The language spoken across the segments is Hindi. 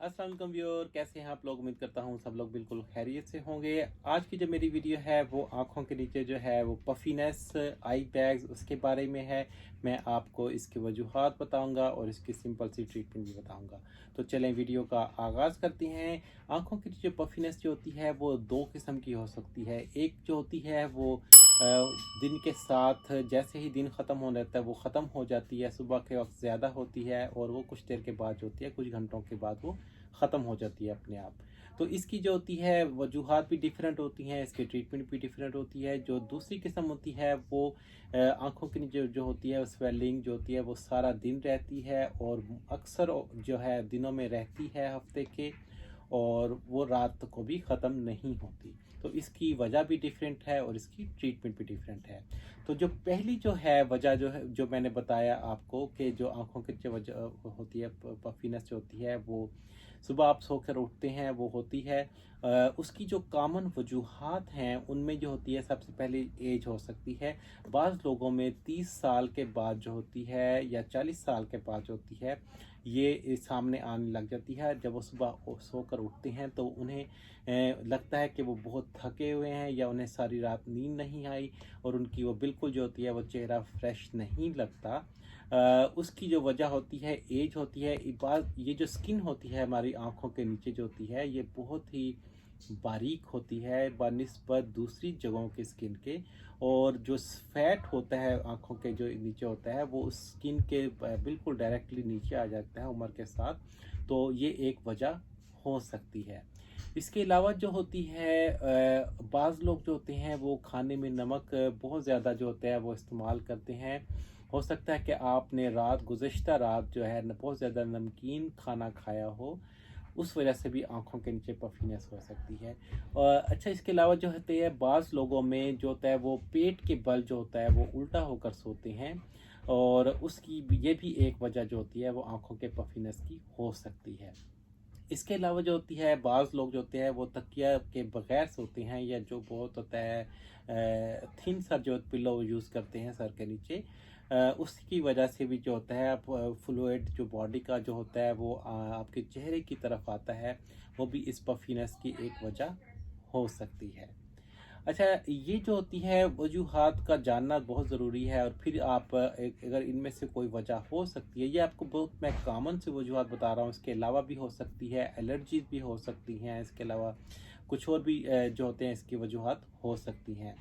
अस्सलाम वालेकुम व्यूअर, कैसे हैं आप लोग। उम्मीद करता हूँ सब लोग बिल्कुल खैरियत से होंगे। आज की जो मेरी वीडियो है वो आँखों के नीचे जो है वो पफीनेस, आई बैग्स, उसके बारे में है। मैं आपको इसकी वजूहात बताऊंगा और इसकी सिंपल सी ट्रीटमेंट भी बताऊंगा। तो चलें वीडियो का आगाज़ करते हैं। आँखों की जो पफीनेस जो होती है वो दो किस्म की हो सकती है। एक जो होती है वो दिन के साथ जैसे ही दिन ख़त्म हो जाता है वो ख़त्म हो जाती है, सुबह के वक्त ज़्यादा होती है और वो कुछ देर के बाद जो होती है, कुछ घंटों के बाद वो ख़त्म हो जाती है अपने आप। तो इसकी जो होती है वजूहात भी डिफरेंट होती हैं, इसकी ट्रीटमेंट भी डिफरेंट होती है। जो दूसरी किस्म होती है वो आँखों की जो जो होती है स्वेलिंग जो होती है वो सारा दिन रहती है और अक्सर जो है दिनों में रहती है हफ्ते के, और वो रात को भी ख़त्म नहीं होती। तो इसकी वजह भी डिफरेंट है और इसकी ट्रीटमेंट भी डिफरेंट है। तो जो पहली जो है वजह जो है, जो मैंने बताया आपको कि जो आँखों की जो वजह होती है पफीनेस जो होती है वो सुबह आप सोकर उठते हैं वो होती है। उसकी जो कॉमन वजूहात हैं उनमें जो होती है सबसे पहले एज हो सकती है। बाज़ लोगों में 30 साल के बाद जो होती है या 40 साल के बाद जो होती है ये सामने आने लग जाती है। जब वो सुबह सोकर उठते हैं तो उन्हें लगता है कि वो बहुत थके हुए हैं या उन्हें सारी रात नींद नहीं आई और उनकी वो बिल्कुल जो होती है वो चेहरा फ्रेश नहीं लगता। उसकी जो वजह होती है एज होती है। एक बार ये जो स्किन होती है हमारी आँखों के नीचे जो होती है ये बहुत ही बारीक होती है बनिस्बत दूसरी जगहों की स्किन के, और जो फैट होता है आँखों के जो नीचे होता है वो उस स्किन के बिल्कुल डायरेक्टली नीचे आ जाता है उम्र के साथ। तो ये एक वजह हो सकती है। इसके अलावा जो होती है बाज़ लोग जो होते हैं वो खाने में नमक बहुत ज़्यादा जो होता है वो इस्तेमाल करते हैं। हो सकता है कि आपने गुज़श्ता रात जो है बहुत ज़्यादा नमकीन खाना खाया हो, उस वजह से भी आँखों के नीचे पफीनेस हो सकती है। अच्छा, इसके अलावा जो होते हैं बाज़ लोगों में जो होता है वो पेट के बल जो होता है वो उल्टा होकर सोते हैं, और ये भी एक वजह जो होती है वो आँखों के पफीनेस की हो सकती है। इसके अलावा जो होती है बाज़ लोग जो होते हैं वो तकिया के बगैर सोते हैं, या जो बहुत होता है थिन सा जो पिलो यूज़ करते हैं सर के नीचे, उसकी वजह से भी जो होता है फ्लूइड जो बॉडी का जो होता है वो आपके चेहरे की तरफ आता है, वो भी इस पफीनेस की एक वजह हो सकती है। अच्छा, ये जो होती है वजूहात का जानना बहुत ज़रूरी है, और फिर आप अगर इनमें से कोई वजह हो सकती है, ये आपको बहुत मैं कॉमन से वजूहात बता रहा हूँ, इसके अलावा भी हो सकती है, एलर्जीज भी हो सकती हैं, इसके अलावा कुछ और भी जो होते हैं इसकी वजूहात हो सकती हैं।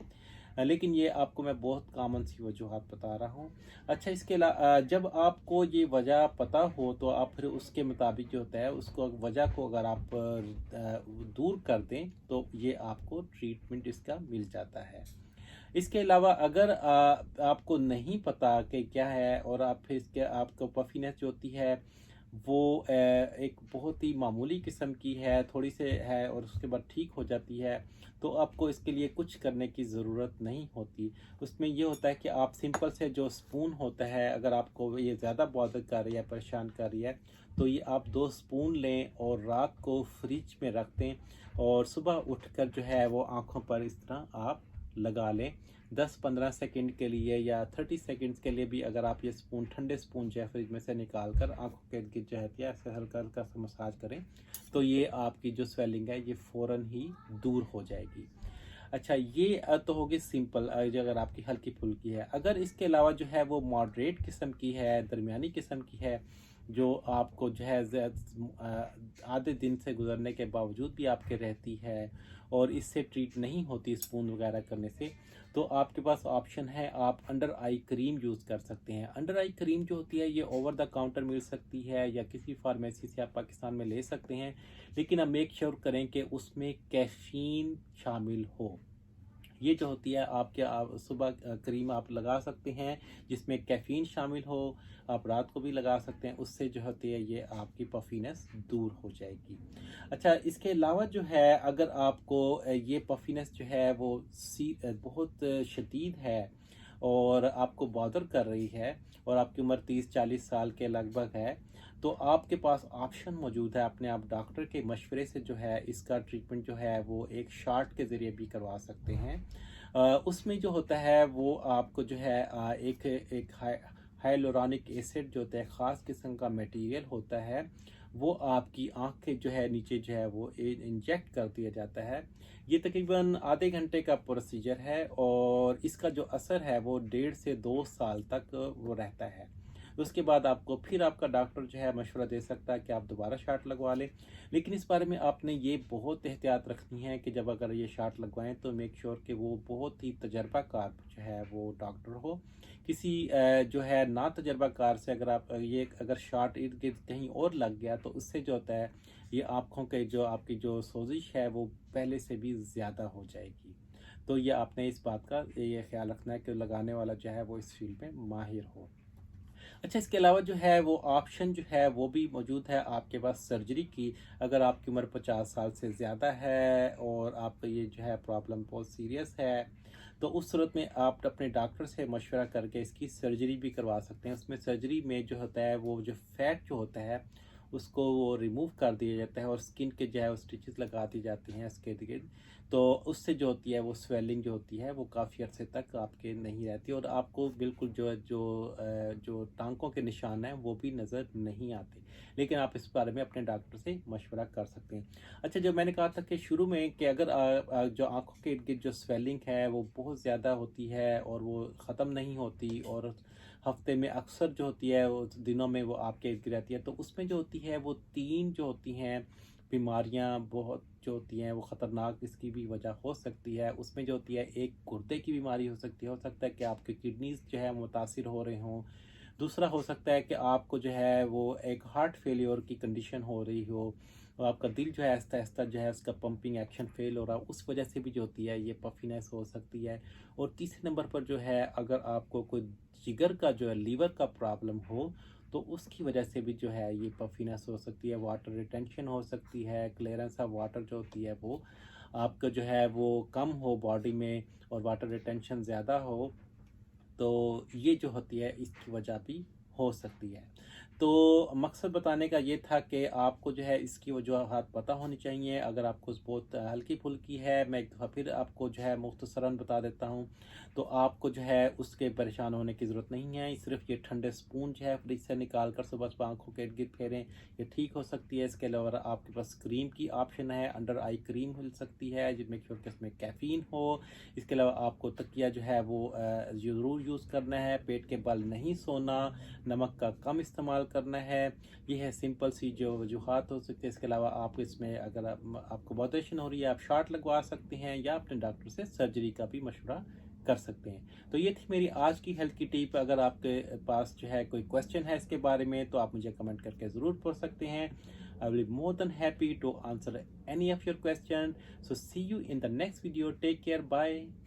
लेकिन ये आपको मैं बहुत कॉमन सी वजूहात बता रहा हूँ। अच्छा, इसके अलावा जब आपको ये वजह पता हो तो आप फिर उसके मुताबिक जो होता है उसको वजह को अगर आप दूर कर दें तो ये आपको ट्रीटमेंट इसका मिल जाता है। इसके अलावा अगर आपको नहीं पता कि क्या है, और आप फिर इसके आपको पफीनेस जो होती है वो एक बहुत ही मामूली किस्म की है, थोड़ी से है और उसके बाद ठीक हो जाती है, तो आपको इसके लिए कुछ करने की ज़रूरत नहीं होती। उसमें ये होता है कि आप सिंपल से जो स्पून होता है, अगर आपको ये ज़्यादा बॉदर कर रही है, परेशान कर रही है, तो ये आप 2 स्पून लें और रात को फ्रिज में रख दें, और सुबह उठकर जो है वो आँखों पर इस तरह आप लगा लें 10-15 सेकंड के लिए या 30 सेकंड्स के लिए भी। अगर आप ये स्पून ठंडे स्पून जो है फ्रिज में से निकाल कर आँखों के इर्द-गिर्द जो है ऐसे हल्का हल्का सा मसाज करें, तो ये आपकी जो स्वेलिंग है ये फ़ौरन ही दूर हो जाएगी। अच्छा, ये तो होगी सिंपल जो अगर आपकी हल्की फुल्की है। अगर इसके अलावा जो है वो मॉडरेट किस्म की है, दरमियानी किस्म की है, जो आपको जो है आधे दिन से गुजरने के बावजूद भी आपके रहती है और इससे ट्रीट नहीं होती स्पून वगैरह करने से, तो आपके पास ऑप्शन है, आप अंडर आई क्रीम यूज़ कर सकते हैं। अंडर आई क्रीम जो होती है ये ओवर द काउंटर मिल सकती है या किसी फार्मेसी से आप पाकिस्तान में ले सकते हैं, लेकिन आप मेक श्योर करें कि उसमें कैफ़ीन शामिल हो। ये जो होती है आपके आप सुबह क्रीम आप लगा सकते हैं जिसमें कैफ़ीन शामिल हो, आप रात को भी लगा सकते हैं, उससे जो होती है ये आपकी पफीनेस दूर हो जाएगी। अच्छा, इसके अलावा जो है अगर आपको ये पफीनेस जो है वो बहुत शदीद है और आपको बॉदर कर रही है, और आपकी उम्र 30-40 साल के लगभग है, तो आपके पास ऑप्शन मौजूद है। अपने आप डॉक्टर के मशवरे से जो है इसका ट्रीटमेंट जो है वो एक शॉट के ज़रिए भी करवा सकते हैं। उसमें जो होता है वो आपको जो है एक हाइलुरोनिक एसिड जो होता है ख़ास किस्म का मटेरियल होता है, वो आपकी आँख के जो है नीचे जो है वो इंजेक्ट कर दिया जाता है। ये तकरीबन आधे घंटे का प्रोसीजर है और इसका जो असर है वो 1.5 से 2 साल तक वो रहता है। उसके बाद आपको फिर आपका डॉक्टर जो है मशवरा दे सकता है कि आप दोबारा शॉट लगवा लें। लेकिन इस बारे में आपने ये बहुत एहतियात रखनी है कि जब अगर ये शॉट लगवाएं तो मेक श्योर कि वो बहुत ही तजर्बाकार जो है वो डॉक्टर हो। किसी जो है ना तजर्बाकार से अगर आप ये अगर शॉट इर्द गिर्द कहीं और लग गया तो उससे जो होता है ये आँखों के जो आपकी जो सोजिश है वो पहले से भी ज़्यादा हो जाएगी। तो ये आपने इस बात का ये ख्याल रखना है कि लगाने वाला जो है वो इस फील्ड में माहिर हो। अच्छा, इसके अलावा जो है वो ऑप्शन जो है वो भी मौजूद है आपके पास सर्जरी की। अगर आपकी उम्र 50 साल से ज़्यादा है और आपका ये जो है प्रॉब्लम बहुत सीरियस है, तो उस सूरत में आप अपने डॉक्टर से मशवरा करके इसकी सर्जरी भी करवा सकते हैं। उसमें सर्जरी में जो होता है वो जो फैट जो होता है उसको वो रिमूव कर दिया जाता है और स्किन के जो है वो स्टिचेस लगा दी जाती हैं इसके इर्द-गिर्द। तो उससे जो होती है वो स्वेलिंग जो होती है वो काफ़ी अर्से तक आपके नहीं रहती और आपको बिल्कुल जो टाँकों के निशान हैं वो भी नज़र नहीं आते। लेकिन आप इस बारे में अपने डॉक्टर से मशवरा कर सकते हैं। अच्छा, जो मैंने कहा था कि शुरू में कि अगर जो आँखों के इर्द-गिर्द जो स्वेलिंग है वो बहुत ज़्यादा होती है और वो ख़त्म नहीं होती और हफ्ते में अक्सर जो होती है वो दिनों में वो आपके इर्द गिर्द रहती है, तो उसमें जो होती है वो 3 जो होती हैं बीमारियां बहुत जो होती हैं वो ख़तरनाक इसकी भी वजह हो सकती है। उसमें जो होती है एक गुर्दे की बीमारी हो सकता है कि आपके किडनीज जो है मुतासिर हो रहे हों। दूसरा हो सकता है कि आपको जो है वो एक हार्ट फेलियर की कंडीशन हो रही हो और आपका दिल जो है आहिस्ता आहिस्ता जो है उसका पंपिंग एक्शन फेल हो रहा है, उस वजह से भी जो होती है ये पफीनेस हो सकती है। और तीसरे नंबर पर जो है अगर आपको कोई जिगर का जो है लीवर का प्रॉब्लम हो तो उसकी वजह से भी जो है ये पफीनेस हो सकती है, वाटर रिटेंशन हो सकती है, क्लियरेंस ऑफ वाटर जो होती है वो आपका जो है वो कम हो बॉडी में और वाटर रिटेंशन ज़्यादा हो, तो ये जो होती है इसकी वजह भी हो सकती है। तो मकसद बताने का ये था कि आपको जो है इसकी वजूहात पता होनी चाहिए। अगर आपको बहुत हल्की-फुल्की है, मैं एक दफ़ा फिर आपको जो है मुख्तसरन बता देता हूँ, तो आपको जो है उसके परेशान होने की ज़रूरत नहीं है। सिर्फ़ ये ठंडे स्पून जो है फ्रिज से निकाल कर सुबह-सुबह आँखों के इर्द-गिर्द फेरें, ये ठीक हो सकती है। इसके अलावा आपके पास क्रीम की ऑप्शन है, अंडर आई क्रीम मिल सकती है, जिसमें श्योर कि इसमें कैफ़ीन हो। इसके अलावा आपको तकिया जो है वो ज़रूर यूज़ करना है, पेट के बल नहीं सोना, नमक का कम इस्तेमाल करना है। ये है सिंपल सी जो वजूहात हो सकती है। इसके अलावा आप इसमें अगर आपको बॉदरेशन हो रही है, आप शॉट लगवा सकते हैं या अपने डॉक्टर से सर्जरी का भी मशवरा कर सकते हैं। तो ये थी मेरी आज की हेल्थ की टिप। अगर आपके पास जो है कोई क्वेश्चन है इसके बारे में तो आप मुझे कमेंट करके ज़रूर पूछ सकते हैं। I will be more than happy to answer any of your question. So see you in the next video. Take care. Bye.